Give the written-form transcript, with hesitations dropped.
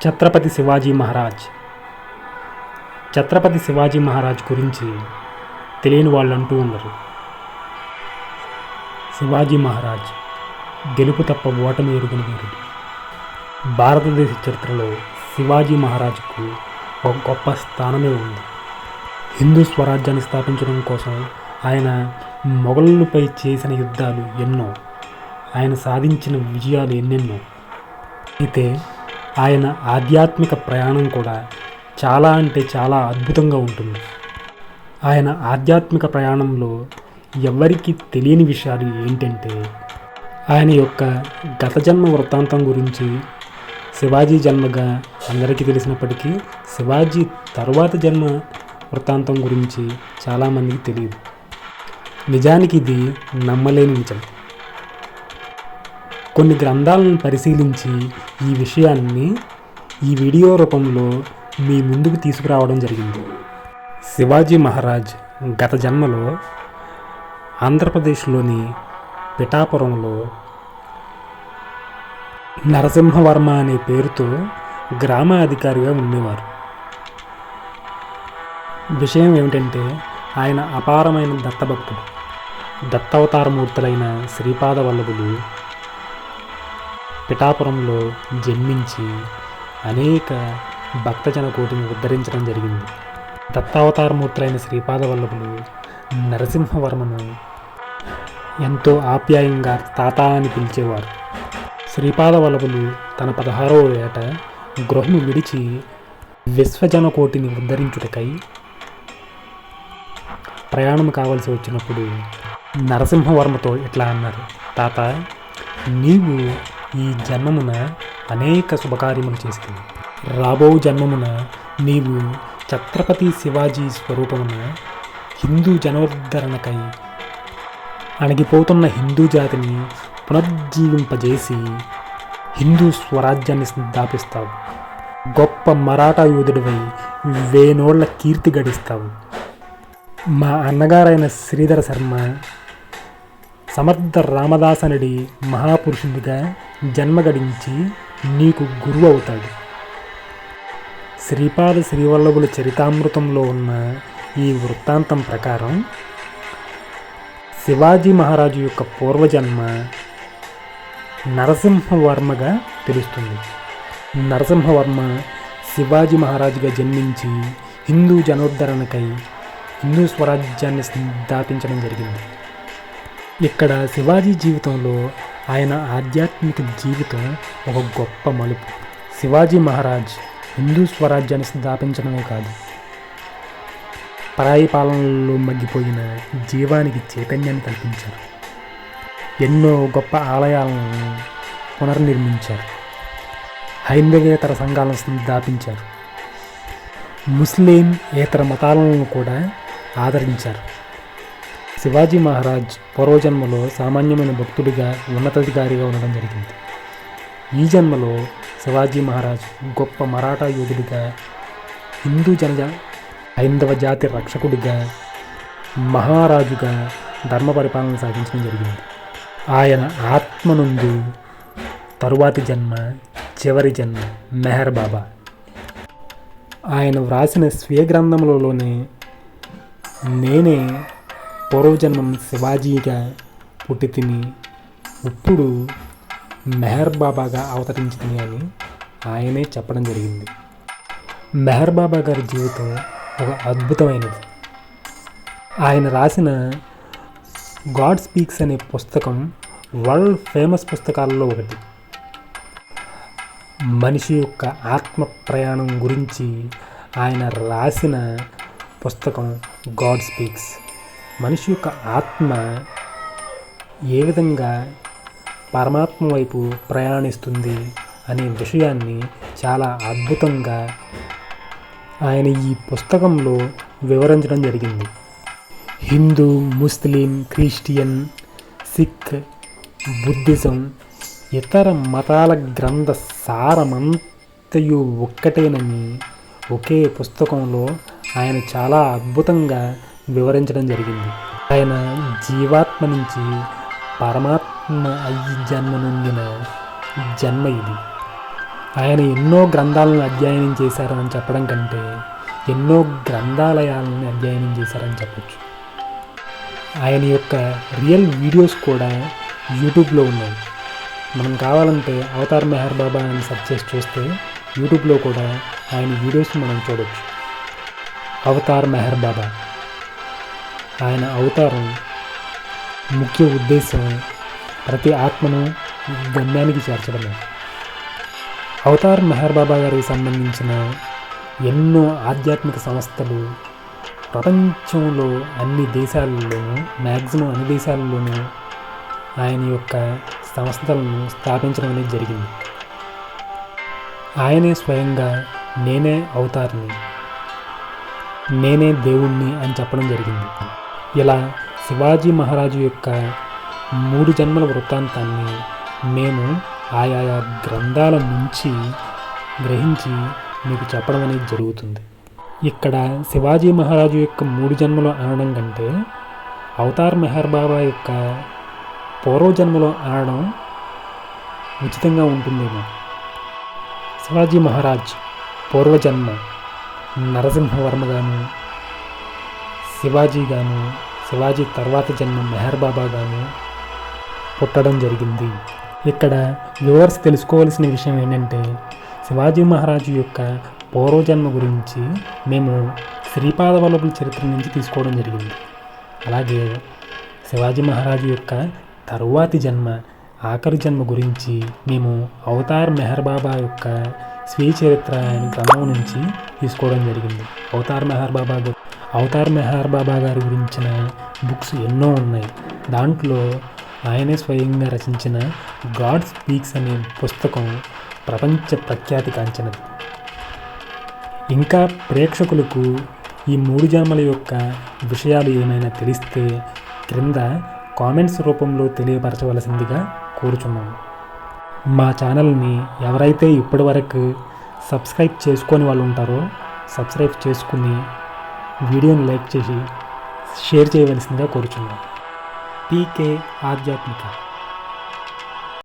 ఛత్రపతి శివాజీ మహారాజ్. ఛత్రపతి శివాజీ మహారాజ్ గురించి తెలియని వాళ్ళు అంటూ ఉండరు. శివాజీ మహారాజ్ గెలుపు తప్ప ఓటమి ఎరుగని వీరుడు. భారతదేశ చరిత్రలో శివాజీ మహారాజ్కు ఒక గొప్ప స్థానమే ఉంది. హిందూ స్వరాజ్యాన్ని స్థాపించడం కోసం ఆయన మొఘలులపై చేసిన యుద్ధాలు ఎన్నో, ఆయన సాధించిన విజయాలు ఎన్నెన్నో. అయితే ఆయన ఆధ్యాత్మిక ప్రయాణం కూడా చాలా అంటే చాలా అద్భుతంగా ఉంటుంది. ఆయన ఆధ్యాత్మిక ప్రయాణంలో ఎవరికీ తెలియని విషయాలు ఏంటంటే, ఆయన యొక్క గత జన్మ వృత్తాంతం గురించి. శివాజీ జన్మగా అందరికీ తెలిసినప్పటికీ శివాజీ తరువాత జన్మ వృత్తాంతం గురించి చాలామందికి తెలియదు. నిజానికి ఇది నమ్మలేని నిజం. కొన్ని గ్రంథాలను పరిశీలించి ఈ విషయాన్ని ఈ వీడియో రూపంలో మీ ముందుకు తీసుకురావడం జరిగింది. శివాజీ మహారాజ్ గత జన్మలో ఆంధ్రప్రదేశ్లోని పిఠాపురంలో నరసింహవర్మ అనే పేరుతో గ్రామ అధికారిగా ఉండేవారు. విషయం ఏమిటంటే, ఆయన అపారమైన దత్తభక్తుడు. దత్తావతారమూర్తులైన శ్రీపాద వల్లభులు పిఠాపురంలో జన్మించి అనేక భక్తజన కోటిని ఉద్ధరించడం జరిగింది. దత్తావతారమూర్తులైన శ్రీపాద వల్లభులు నరసింహవర్మను ఎంతో ఆప్యాయంగా తాత అని పిలిచేవారు. శ్రీపాద వల్లభులు తన 16వ ఏట గృహము విడిచి విశ్వజన కోటిని ఉద్ధరించుటకై ప్రయాణం కావలసి వచ్చినప్పుడు నరసింహవర్మతో ఇట్లా అన్నారు: తాత, నీవు ఈ జన్మమున అనేక శుభకార్యములు చేస్తుంది. రాబో జన్మమున నీవు ఛత్రపతి శివాజీ స్వరూపమున హిందూ జనోద్ధరణకై అణగిపోతున్న హిందూ జాతిని పునర్జీవింపజేసి హిందూ స్వరాజ్యాన్ని స్థాపిస్తావు. గొప్ప మరాఠా యోధుడివై వేనోళ్ల కీర్తి గడిస్తావు. మా అన్నగారైన శ్రీధర శర్మ సమర్థ రామదాసనుడి మహాపురుషునిగా జన్మ గడించి నీకు గురువు అవుతాడు. శ్రీపాద శ్రీవల్లభుల చరితామృతంలో ఉన్న ఈ వృత్తాంతం ప్రకారం శివాజీ మహారాజు యొక్క పూర్వజన్మ నరసింహవర్మగా తెలుస్తుంది. నరసింహవర్మ శివాజీ మహారాజుగా జన్మించి హిందూ జనోద్ధరణకై హిందూ స్వరాజ్యాన్ని స్థాపించడం జరిగింది. ఇక్కడ శివాజీ జీవితంలో ఆయన ఆధ్యాత్మిక జీవితం ఒక గొప్ప మలుపు. శివాజీ మహారాజ్ హిందూ స్వరాజ్యాన్ని స్థాపించడమే కాదు, పరాయి పాలనలో మగ్గిపోయిన జీవానికి చైతన్యాన్ని కల్పించారు. ఎన్నో గొప్ప ఆలయాలను పునర్నిర్మించారు. హైందవేతర సంఘాలను స్థాపించారు. ముస్లింయేతర మతాలను కూడా ఆదరించారు. శివాజీ మహారాజ్ పూర్వజన్మలో సామాన్యమైన భక్తుడిగా ఉన్నతాధికారిగా ఉండడం జరిగింది. ఈ జన్మలో శివాజీ మహారాజ్ గొప్ప మరాఠా యోధుడిగా, హిందూ హైందవ జాతి రక్షకుడిగా, మహారాజుగా ధర్మ పరిపాలన సాగించడం జరిగింది. ఆయన ఆత్మ నుండి తరువాతి జన్మ, చివరి జన్మ మెహర్ బాబా. ఆయన వ్రాసిన స్వీయ గ్రంథములలోనే నేనే పూర్వజన్మం శివాజీగా పుట్టి తిని ఇప్పుడు మెహర్ బాబాగా అవతరించింది అని ఆయనే చెప్పడం జరిగింది. మెహర్ బాబా గారి జీవితం ఒక అద్భుతమైనది. ఆయన రాసిన గాడ్ స్పీక్స్ అనే పుస్తకం వరల్డ్ ఫేమస్ పుస్తకాలలో ఒకటి. మనిషి యొక్క ఆత్మ ప్రయాణం గురించి ఆయన రాసిన పుస్తకం గాడ్ స్పీక్స్. మనిషి యొక్క ఆత్మ ఏ విధంగా పరమాత్మ వైపు ప్రయాణిస్తుంది అనే విషయాన్ని చాలా అద్భుతంగా ఆయన ఈ పుస్తకంలో వివరించడం జరిగింది. హిందూ, ముస్లిం, క్రిస్టియన్, సిక్, బుద్ధిజం, ఇతర మతాల గ్రంథ సారమంతయు ఒక్కటేనని ఒకే పుస్తకంలో ఆయన చాలా అద్భుతంగా వివరించడం జరిగింది. ఆయన జీవాత్మ నుంచి పరమాత్మ అయ్యి జన్మ నొందిన జన్మ ఇది. ఆయన ఎన్నో గ్రంథాలను అధ్యయనం చేశారని చెప్పడం కంటే ఎన్నో గ్రంథాలయాలను అధ్యయనం చేశారని చెప్పచ్చు. ఆయన యొక్క రియల్ వీడియోస్ కూడా యూట్యూబ్లో ఉన్నాయి. మనం కావాలంటే అవతార్ మెహర్ బాబా అని సెర్చ్ చేసి చూస్తే యూట్యూబ్లో కూడా ఆయన వీడియోస్ మనం చూడవచ్చు. అవతార్ మెహర్ బాబా ఆయన అవతారం ముఖ్య ఉద్దేశం ప్రతి ఆత్మను గమ్యానికి చేర్చడమే. అవతార్ మెహర్ బాబా గారికి సంబంధించిన ఎన్నో ఆధ్యాత్మిక సంస్థలు ప్రపంచంలో అన్ని దేశాలలోనూ మ్యాక్సిమం అన్ని దేశాలలోనూ ఆయన యొక్క సంస్థలను స్థాపించడం అనేది జరిగింది. ఆయనే స్వయంగా నేనే అవతార్ని, నేనే దేవుణ్ణి అని చెప్పడం జరిగింది. ఇలా శివాజీ మహారాజు యొక్క 3 జన్మల వృత్తాంతాన్ని మేము ఆయా గ్రంథాల నుంచి గ్రహించి మీకు చెప్పడం అనేది జరుగుతుంది. ఇక్కడ శివాజీ మహారాజు యొక్క 3 జన్మలు అనడం కంటే అవతార్ మెహర్ బాబా యొక్క పూర్వజన్మలో అనడం ఉచితంగా ఉంటుందేమో. శివాజీ మహారాజ్ పూర్వజన్మ నరసింహవర్మ గాను, శివాజీ గాను, శివాజీ తర్వాత జన్మ మెహర్ బాబా గాను పుట్టడం జరిగింది. ఇక్కడ వ్యూవర్స్ తెలుసుకోవాల్సిన విషయం ఏంటంటే శివాజీ మహారాజు యొక్క పూర్వజన్మ గురించి మేము శ్రీపాద వల్లభుల చరిత్ర నుంచి తీసుకోవడం జరిగింది. అలాగే శివాజీ మహారాజు యొక్క తరువాతి జన్మ ఆఖరి జన్మ గురించి మేము అవతార్ మెహర్ బాబా యొక్క స్వీయ చరిత్ర అనే గ్రంథం నుంచి తీసుకోవడం జరిగింది. అవతార్ మెహర్ బాబా గారి గురించిన బుక్స్ ఎన్నో ఉన్నాయి. దాంట్లో ఆయనే స్వయంగా రచించిన గాడ్ స్పీక్స్ అనే పుస్తకం ప్రపంచ ప్రఖ్యాతి కాంచినది. ఇంకా ప్రేక్షకులకు ఈ 3 జన్మల యొక్క విషయాలు ఏమైనా తెలిస్తే క్రింద కామెంట్స్ రూపంలో తెలియపరచవలసిందిగా కోరుచున్నాము. మా ఛానల్ని ఎవరైతే ఇప్పటి వరకు సబ్స్క్రైబ్ చేసుకొని వాళ్ళు ఉంటారో సబ్స్క్రైబ్ చేసుకుని వీడియోని లైక్ చేసి షేర్ చేయవలసిందిగా కోరుచున్నాం. పీకే ఆధ్యాత్మిక.